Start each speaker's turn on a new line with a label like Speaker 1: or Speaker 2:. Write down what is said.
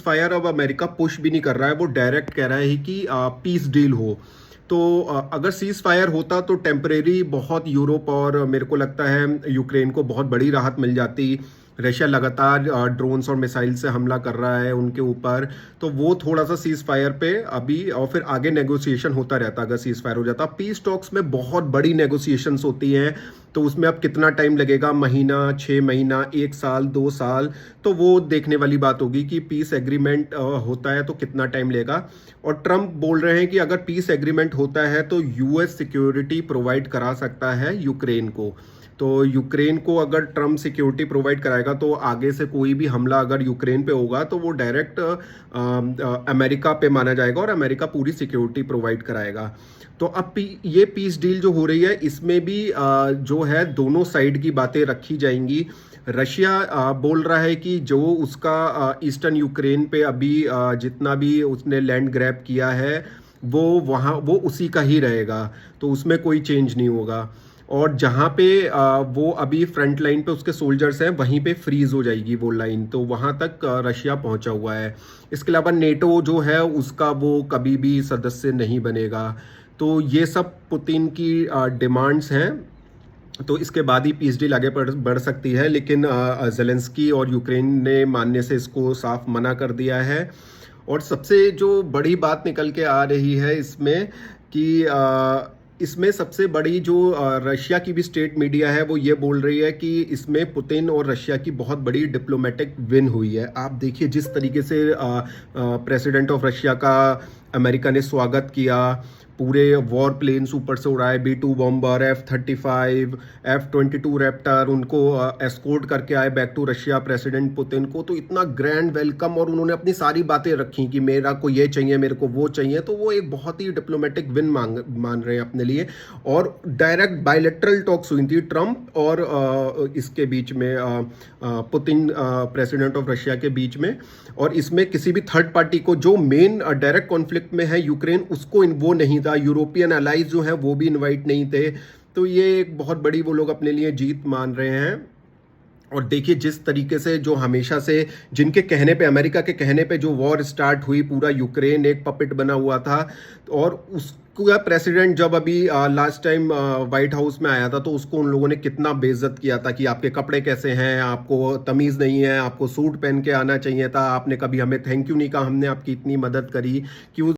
Speaker 1: Fire अब America push भी नहीं कर रहा है, वो डायरेक्ट कह रहा है कि पीस डील हो। तो अगर सीज फायर होता तो टेम्परेरी बहुत यूरोप और मेरे को लगता है यूक्रेन को बहुत बड़ी राहत मिल जाती। रशिया लगातार ड्रोन्स और मिसाइल से हमला कर रहा है उनके ऊपर, तो वो थोड़ा सा सीज फायर पे अभी और फिर आगे नेगोशिएशन होता रहता अगर सीज फायर हो जाता। पीस टॉक्स में बहुत बड़ी नेगोशिएशंस होती हैं, तो उसमें अब कितना टाइम लगेगा, महीना, 6 महीना, 1 साल, 2 साल, तो वो देखने वाली बात होगी कि पीस एग्रीमेंट होता है तो कितना टाइम लेगा। और ट्रंप बोल रहे हैं कि अगर पीस एग्रीमेंट होता है तो यूएस सिक्योरिटी प्रोवाइड करा सकता है यूक्रेन को। तो यूक्रेन को अगर ट्रम्प सिक्योरिटी प्रोवाइड कराएगा तो आगे से कोई भी हमला अगर यूक्रेन पे होगा तो वो डायरेक्ट अमेरिका पे माना जाएगा और अमेरिका पूरी सिक्योरिटी प्रोवाइड कराएगा। तो अब ये पीस डील जो हो रही है इसमें भी जो है दोनों साइड की बातें रखी जाएंगी। रशिया बोल रहा है कि जो उसका ईस्टर्न यूक्रेन पे अभी जितना भी उसने लैंड ग्रैब किया है वो वहाँ वो उसी का ही रहेगा, तो उसमें कोई चेंज नहीं होगा। और जहाँ पे वो अभी फ्रंट लाइन पे उसके सोल्जर्स हैं वहीं पे फ्रीज हो जाएगी वो लाइन, तो वहाँ तक रशिया पहुँचा हुआ है। इसके अलावा नेटो जो है उसका वो कभी भी सदस्य नहीं बनेगा। तो ये सब पुतिन की डिमांड्स हैं, तो इसके बाद ही पीस डील आगे बढ़ सकती है, लेकिन जेलेंस्की और यूक्रेन ने मानने से इसको साफ मना कर दिया है। और सबसे जो बड़ी बात निकल के आ रही है इसमें कि इसमें सबसे बड़ी जो रशिया की भी स्टेट मीडिया है वो ये बोल रही है कि इसमें पुतिन और रशिया की बहुत बड़ी डिप्लोमेटिक विन हुई है। आप देखिए जिस तरीके से प्रेसिडेंट ऑफ रशिया का अमेरिका ने स्वागत किया, पूरे वॉर प्लेन्स ऊपर से उड़ाए, B-2 bomber, F-35, F-22 Raptor, उनको एस्कोर्ट करके आए back to Russia president Putin को। तो इतना ग्रैंड वेलकम, और उन्होंने अपनी सारी बातें रखी कि मेरा को ये चाहिए, मेरे को वो चाहिए। तो वो एक बहुत ही डिप्लोमेटिक विन मान रहे हैं अपने लिए। और डायरेक्ट बायलैटरल टॉक्स हुई थी ट्रंप और इसके बीच में पुतिन प्रेसिडेंट ऑफ रशिया के बीच में। और इसमें किसी भी थर्ड पार्टी को, जो मेन डायरेक्ट कॉन्फ्लिक्ट में है यूक्रेन, उसको वो नहीं था। यूरोपियन अलाइज जो है वो भी इनवाइट नहीं थे। तो ये एक बहुत बड़ी वो लोग अपने लिए जीत मान रहे हैं। और देखिए जिस तरीके से जो हमेशा से जिनके कहने पे, अमेरिका के कहने पे जो वॉर स्टार्ट हुई, पूरा यूक्रेन एक पपेट बना हुआ था। और उसका प्रेसिडेंट जब अभी लास्ट टाइम वाइट हाउस में आया था तो उसको उन लोगों ने कितना बेइज्जत किया था कि आपके कपड़े कैसे हैं, आपको तमीज़ नहीं है, आपको सूट पहन के आना चाहिए था, आपने कभी हमें थैंक यू नहीं कहा, हमने आपकी इतनी मदद करी कि